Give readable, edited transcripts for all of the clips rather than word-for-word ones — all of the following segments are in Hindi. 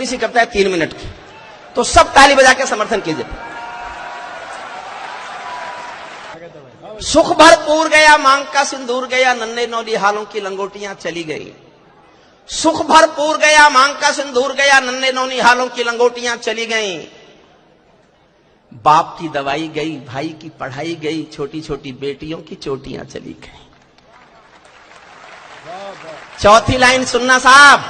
छोटी सी कविता है 3 मिनट की, तो सब ताली बजा के समर्थन कीजिए। सुख भरपूर गया मांग का सिंदूर गया, नन्हे नौली हालों की लंगोटियां चली गई। सुख भरपूर गया मांग का सिंदूर गया, नन्हे नौली हालों की लंगोटियां चली गई। बाप की दवाई गई, भाई की पढ़ाई गई, छोटी छोटी बेटियों की चोटियां चली गई। चौथी लाइन सुनना साहब,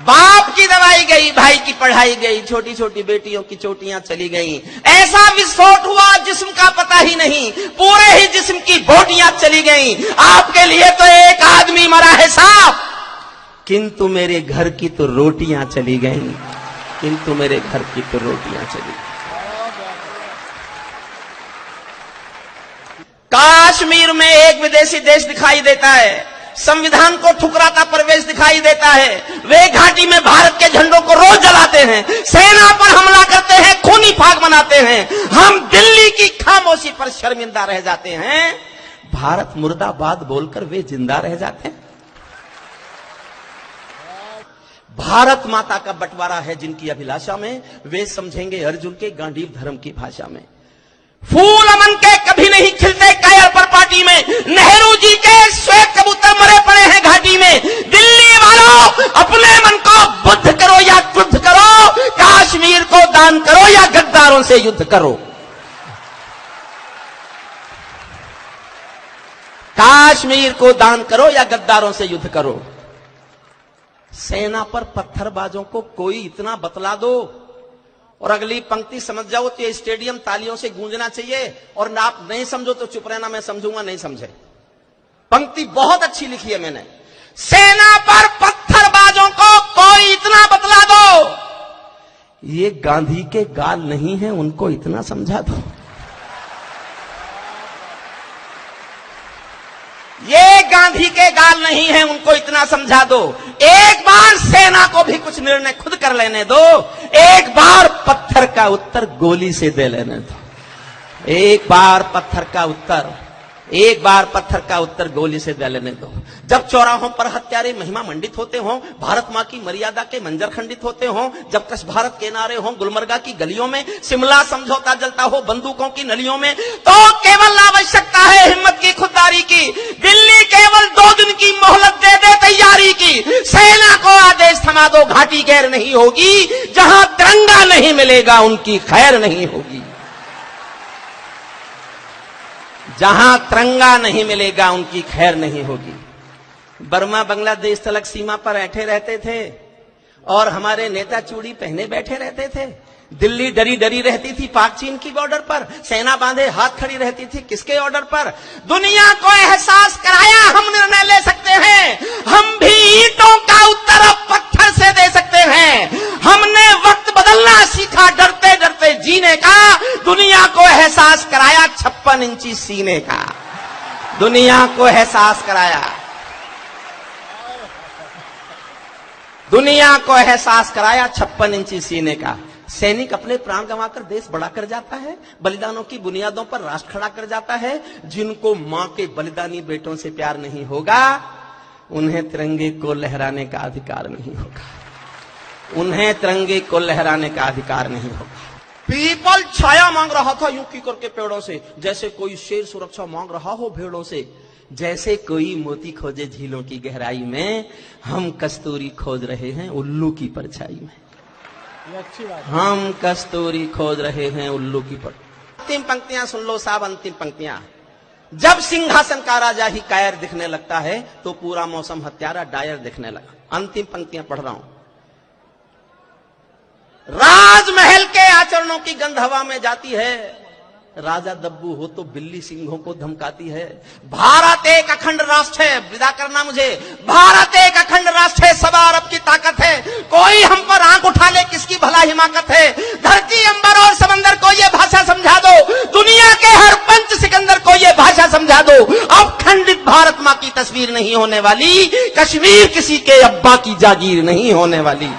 बाप की दवाई गई, भाई की पढ़ाई गई, छोटी छोटी बेटियों की चोटियां चली गई। ऐसा विस्फोट हुआ जिस्म का पता ही नहीं, पूरे ही जिस्म की बोटियां चली गई। आपके लिए तो एक आदमी मरा है साहब, किंतु मेरे घर की तो रोटियां चली गई, किंतु मेरे घर की तो रोटियां चली गई। कश्मीर में एक विदेशी देश दिखाई देता है, संविधान को ठुकराता प्रवेश दिखाई देता है। वे घाटी में भारत के झंडों को रोज जलाते हैं, सेना पर हमला करते हैं, खूनी फाग मनाते हैं। हम दिल्ली की खामोशी पर शर्मिंदा रह जाते हैं, भारत मुर्दाबाद बोलकर वे जिंदा रह जाते हैं। भारत माता का बंटवारा है जिनकी अभिलाषा में, वे समझेंगे अर्जुन के गांडीव धर्म की भाषा में। फूल अमन के कभी नहीं खिलते कायर पर पार्टी में, नेहरू जी के श्वेत कबूतर मरे पड़े हैं घाटी में। दिल्ली वालों अपने मन को बुद्ध करो या क्रुद्ध करो, कश्मीर को दान करो या गद्दारों से युद्ध करो। कश्मीर को दान करो या गद्दारों से युद्ध करो। सेना पर पत्थरबाजों को कोई इतना बतला दो, और अगली पंक्ति समझ जाओ तो ये स्टेडियम तालियों से गूंजना चाहिए, और ना आप नहीं समझो तो चुप रहना, मैं समझूंगा नहीं समझे। पंक्ति बहुत अच्छी लिखी है मैंने, सेना पर पत्थरबाजों को कोई इतना बतला दो, ये गांधी के गाल नहीं है, उनको इतना समझा दो। ये गांधी के गाल नहीं है, उनको इतना समझा दो। एक बार सेना को भी कुछ निर्णय खुद कर लेने दो, एक बार पत्थर का उत्तर गोली से दे लेने दो। एक बार पत्थर का उत्तर, एक बार पत्थर का उत्तर गोली से दे लेने दो। जब चौराहों पर हत्यारे महिमा मंडित होते हों, भारत मां की मर्यादा के मंजर खंडित होते हों, जब कश भारत के नारे हों गुलमर्गा की गलियों में, शिमला समझौता जलता हो बंदूकों की नलियों में, तो केवल आवश्यकता है हिम्मत की, खुददारी की। दिल्ली केवल 2 दिन की मोहलत दे दे तैयारी की। सेना को आदेश थमा दो, घाटी गैर नहीं होगी। जहां तिरंगा नहीं मिलेगा उनकी खैर नहीं होगी। जहां तिरंगा नहीं मिलेगा उनकी खैर नहीं होगी। बर्मा बांग्लादेश तलक सीमा पर बैठे रहते थे और हमारे नेता चूड़ी पहने बैठे रहते थे। दिल्ली डरी डरी रहती थी पाक चीन की बॉर्डर पर, सेना बांधे हाथ खड़ी रहती थी किसके ऑर्डर पर? दुनिया को एहसास कराया हम निर्णय ले सकते हैं, हम भी ईंटों का उत्तर अब पत्थर से दे सकते हैं। हमने वक्त बदलना सीखा डरते डरते जीने का, दुनिया को एहसास कराया 56 इंची सीने का। दुनिया को एहसास कराया, दुनिया को एहसास कराया 56 इंची सीने का। सैनिक अपने प्राण गंवाकर देश बड़ा कर जाता है, बलिदानों की बुनियादों पर राष्ट्र खड़ा कर जाता है। जिनको मां के बलिदानी बेटों से प्यार नहीं होगा, उन्हें तिरंगे को लहराने का अधिकार नहीं होगा, उन्हें तिरंगे को लहराने का अधिकार नहीं होगा। पीपल छाया मांग रहा था यूं की करके पेड़ों से, जैसे कोई शेर सुरक्षा मांग रहा हो भेड़ों से। जैसे कोई मोती खोजे झीलों की गहराई में, हम कस्तूरी खोज रहे हैं उल्लू की परछाई में। हम कस्तूरी खोज रहे हैं उल्लू की पर। अंतिम पंक्तियां सुन लो साहब, अंतिम पंक्तियां। जब सिंहासन का राजा ही कायर दिखने लगता है, तो पूरा मौसम हत्यारा डायर दिखने लगा। अंतिम पंक्तियां पढ़ रहा हूं। राजमहल के आचरणों की गंध हवा में जाती है, राजा दब्बू हो तो बिल्ली सिंहों को धमकाती है। भारत एक अखंड राष्ट्र है, विदा करना मुझे। भारत एक अखंड राष्ट्र है, 100 अरब की ताकत है। कोई हम पर आंख उठा ले किसकी भला हिमाकत है। धरती अंबर और समंदर को ये भाषा समझा दो, दुनिया के हर पंच सिकंदर को ये भाषा समझा दो। अब खंडित भारत मां की तस्वीर नहीं होने वाली, कश्मीर किसी के अब्बा की जागीर नहीं होने वाली।